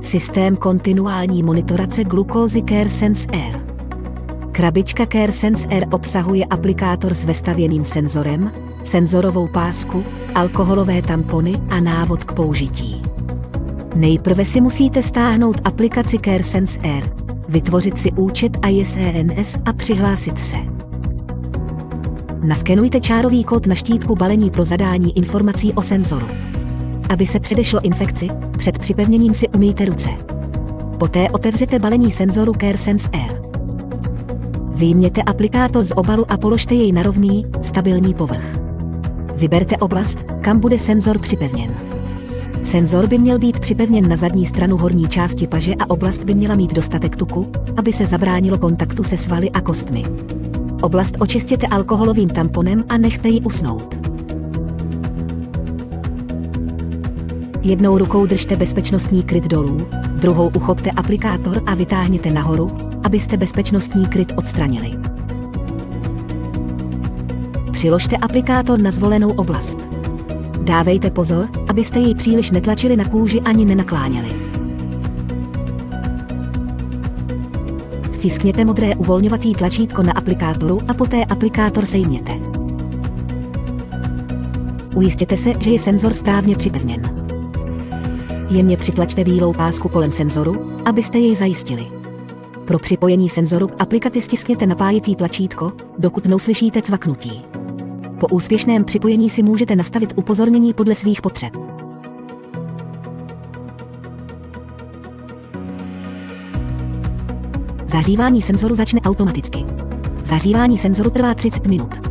Systém kontinuální monitorace glukózy CareSense R. Krabička CareSense R obsahuje aplikátor s vestavěným senzorem, senzorovou pásku, alkoholové tampony a návod k použití. Nejprve si musíte stáhnout aplikaci CareSense R, vytvořit si účet ISENS a přihlásit se. Naskenujte čárový kód na štítku balení pro zadání informací o senzoru. Aby se předešlo infekci, před připevněním si umýjte ruce. Poté otevřete balení senzoru CareSense R. Vyjměte aplikátor z obalu a položte jej na rovný, stabilní povrch. Vyberte oblast, kam bude senzor připevněn. Senzor by měl být připevněn na zadní stranu horní části paže a oblast by měla mít dostatek tuku, aby se zabránilo kontaktu se svaly a kostmi. Oblast očistěte alkoholovým tamponem a nechte ji usnout. Jednou rukou držte bezpečnostní kryt dolů, druhou uchopte aplikátor a vytáhněte nahoru, abyste bezpečnostní kryt odstranili. Přiložte aplikátor na zvolenou oblast. Dávejte pozor, abyste jej příliš netlačili na kůži ani nenakláněli. Stiskněte modré uvolňovací tlačítko na aplikátoru a poté aplikátor sejměte. Ujistěte se, že je senzor správně připevněn. Jemně přitlačte bílou pásku kolem senzoru, abyste jej zajistili. Pro připojení senzoru k aplikaci stiskněte napájecí tlačítko, dokud neuslyšíte cvaknutí. Po úspěšném připojení si můžete nastavit upozornění podle svých potřeb. Zahřívání senzoru začne automaticky. Zahřívání senzoru trvá 30 minut.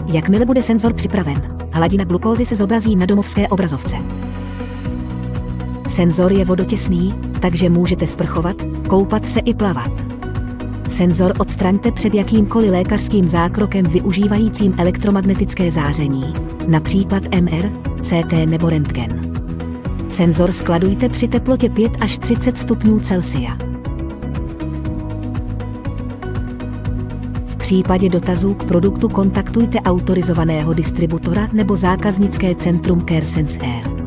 Jakmile bude senzor připraven, hladina glukózy se zobrazí na domovské obrazovce. Senzor je vodotěsný, takže můžete sprchovat, koupat se i plavat. Senzor odstraňte před jakýmkoliv lékařským zákrokem využívajícím elektromagnetické záření, například MR, CT nebo rentgen. Senzor skladujte při teplotě 5 až 30 stupňů Celsia. V případě dotazů k produktu kontaktujte autorizovaného distributora nebo zákaznické centrum CareSense R.